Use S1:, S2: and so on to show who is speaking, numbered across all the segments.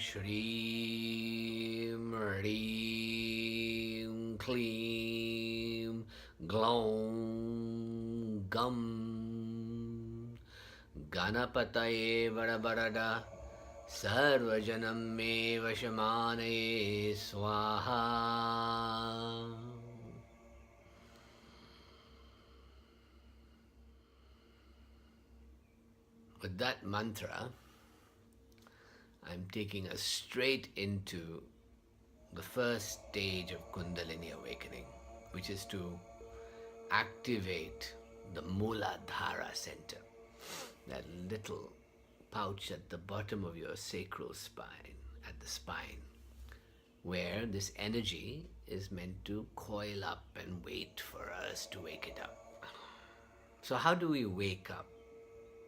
S1: Shreem Reem Kleem Glom Gum Ganapataye Varabarada Sarvajanam Me Vashamanaye Swaha. With that mantra, I'm taking us straight into the first stage of Kundalini awakening, which is to activate the Muladhara center, that little pouch at the bottom of your sacral spine, at the spine, where this energy is meant to coil up and wait for us to wake it up. So, how do we wake up?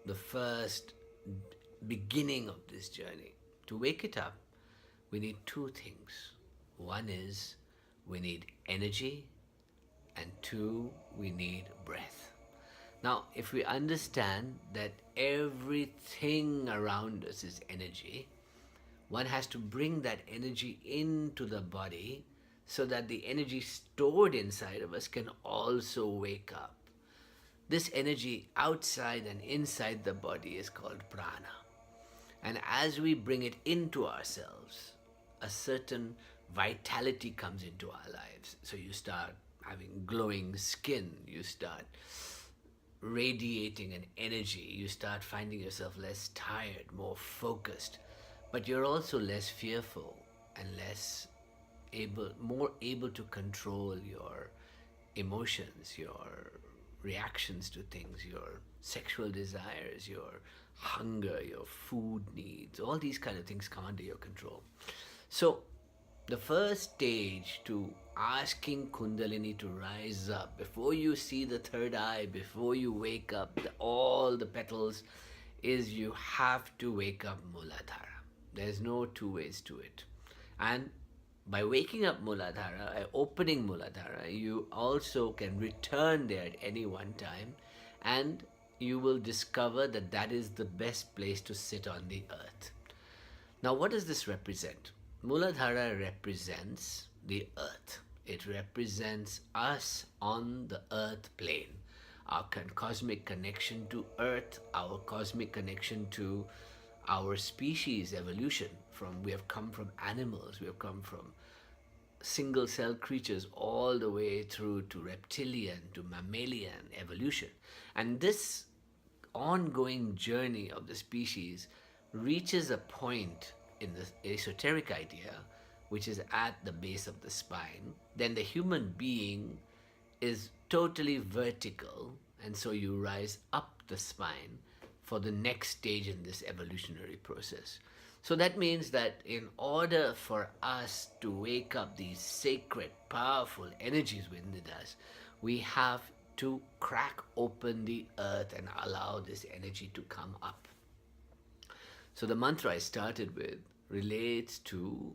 S1: The first beginning of this journey. To wake it up, we need two things. One is we need energy, and two, we need breath. Now, if we understand that everything around us is energy, one has to bring that energy into the body so that the energy stored inside of us can also wake up. This energy outside and inside the body is called prana. And as we bring it into ourselves, a certain vitality comes into our lives. So you start having glowing skin, you start radiating an energy, you start finding yourself less tired, more focused, but you're also less fearful and more able to control your emotions, your reactions to things, your sexual desires, your hunger, your food needs, all these kind of things come under your control. So the first stage to asking Kundalini to rise up, before you see the third eye, before you wake up all the petals, is you have to wake up Muladhara. There's no two ways to it. And by waking up Muladhara, opening Muladhara, you also can return there at any one time, and you will discover that that is the best place to sit on the earth. Now, what does this represent? Muladhara represents the earth. It represents us on the earth plane, our cosmic connection to earth, our cosmic connection to our species evolution. We have come from animals, we have come from single cell creatures all the way through to reptilian, to mammalian evolution. And this ongoing journey of the species reaches a point in the esoteric idea, which is at the base of the spine. Then the human being is totally vertical, and so you rise up the spine for the next stage in this evolutionary process. So that means that in order for us to wake up these sacred, powerful energies within us, we have to crack open the earth and allow this energy to come up. So the mantra I started with relates to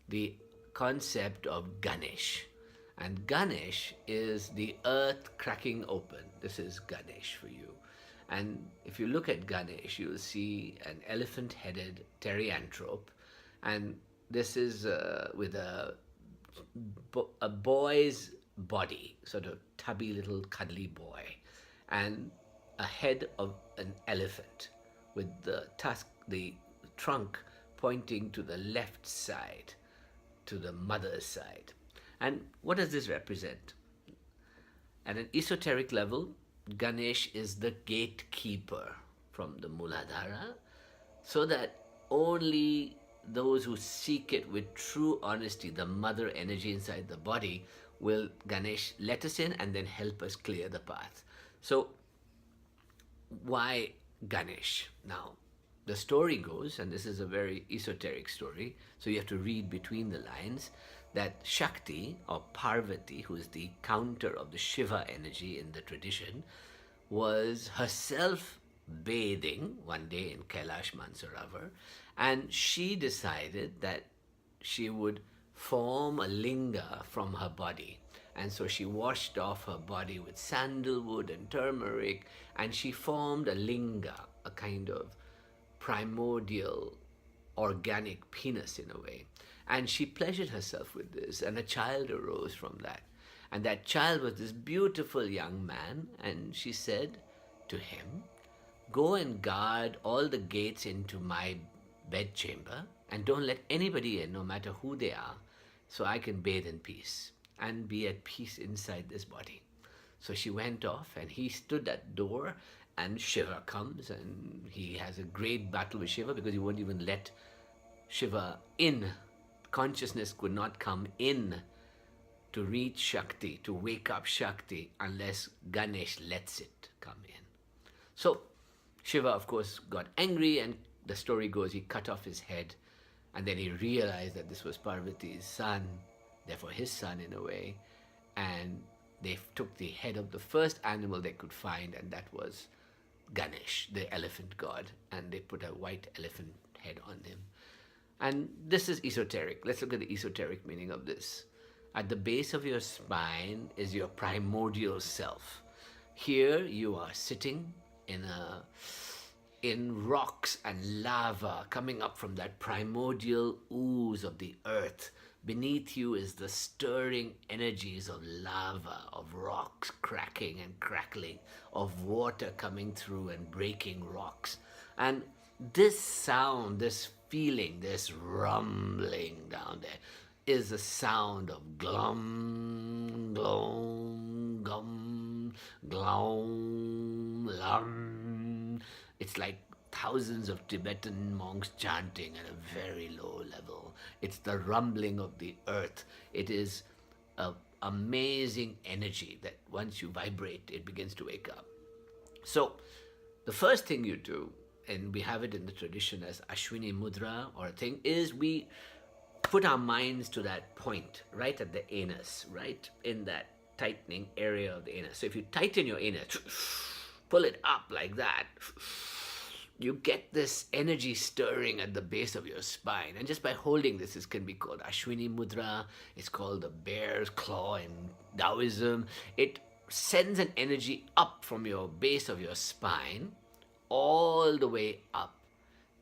S1: the concept of Ganesh. And Ganesh is the earth cracking open. This is Ganesh for you. And if you look at Ganesh, you'll see an elephant-headed therianthrope, and this is with a boy's body, sort of tubby little cuddly boy, and a head of an elephant with the trunk pointing to the left side, to the mother's side. And what does this represent? At an esoteric level, Ganesh is the gatekeeper from the Muladhara, so that only those who seek it with true honesty, the mother energy inside the body, will Ganesh let us in and then help us clear the path. So why Ganesh? Now, the story goes, and this is a very esoteric story, so you have to read between the lines, that Shakti, or Parvati, who is the counter of the Shiva energy in the tradition, was herself bathing one day in Kailash Mansarovar, and she decided that she would form a linga from her body. And so she washed off her body with sandalwood and turmeric, and she formed a linga, a kind of primordial organic penis in a way. And she pleasured herself with this, and a child arose from that. And that child was this beautiful young man, and she said to him, "Go and guard all the gates into my bedchamber, and don't let anybody in, no matter who they are, so I can bathe in peace and be at peace inside this body." So she went off, and he stood at the door, and Shiva comes, and he has a great battle with Shiva because he won't even let Shiva in. Consciousness could not come in to reach Shakti, to wake up Shakti, unless Ganesh lets it come in. So Shiva, of course, got angry, and the story goes he cut off his head, and then he realized that this was Parvati's son, therefore his son in a way, and they took the head of the first animal they could find, and that was Ganesh, the elephant god, and they put a white elephant head on him. And this is esoteric. Let's look at the esoteric meaning of this. At the base of your spine is your primordial self. Here you are sitting in rocks and lava coming up from that primordial ooze of the earth. Beneath you is the stirring energies of lava, of rocks cracking and crackling, of water coming through and breaking rocks. And this sound, this feeling, this rumbling down there is the sound of glum, glum, gum, glum, lum. It's like thousands of Tibetan monks chanting at a very low level. It's the rumbling of the earth. It is an amazing energy that once you vibrate, it begins to wake up. So the first thing you do, and we have it in the tradition as Ashwini Mudra or a thing, is we put our minds to that point, right at the anus, right in that tightening area of the anus. So if you tighten your anus, pull it up like that, you get this energy stirring at the base of your spine. And just by holding this, this can be called Ashwini Mudra. It's called the bear's claw in Taoism. It sends an energy up from your base of your spine all the way up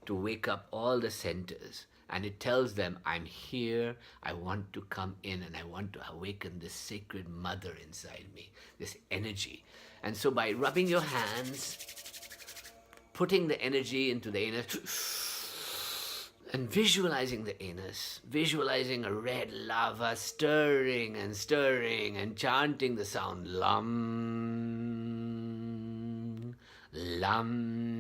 S1: to wake up all the centers. And it tells them, I'm here, I want to come in, and I want to awaken this sacred mother inside me, this energy. And so by rubbing your hands, putting the energy into the anus, and visualizing the anus, visualizing a red lava stirring and stirring and chanting the sound Lam, Lam,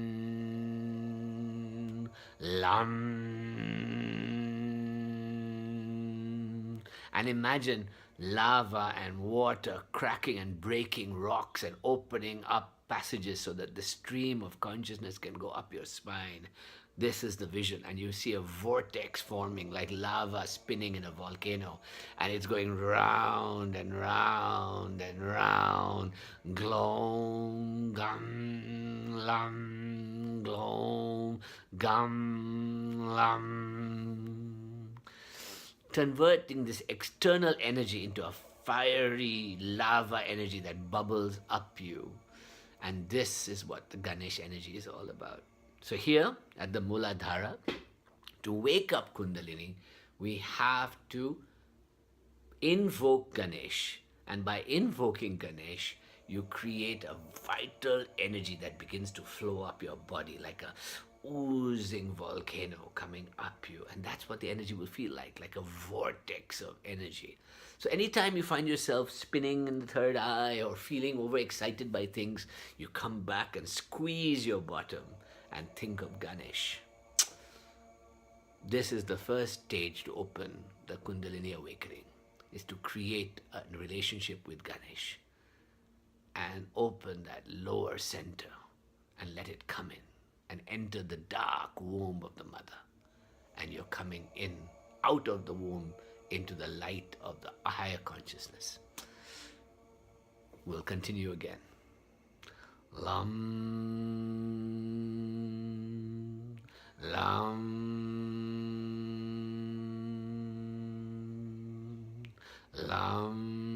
S1: Lam. And imagine lava and water cracking and breaking rocks and opening up passages so that the stream of consciousness can go up your spine. This is the vision, and you see a vortex forming like lava spinning in a volcano, and it's going round and round and round. Glom, gum, lam, glom, gum, lam. Converting this external energy into a fiery lava energy that bubbles up you. And this is what the Ganesh energy is all about. So here at the Muladhara, to wake up Kundalini, we have to invoke Ganesh. And by invoking Ganesh, you create a vital energy that begins to flow up your body like a oozing volcano coming up you. And that's what the energy will feel like a vortex of energy. So anytime you find yourself spinning in the third eye or feeling overexcited by things, you come back and squeeze your bottom and think of Ganesh. This is the first stage to open the Kundalini awakening, is to create a relationship with Ganesh and open that lower center and let it come in and enter the dark womb of the mother. And you're coming in, out of the womb, into the light of the higher consciousness. We'll continue again. Lam, lam, lam.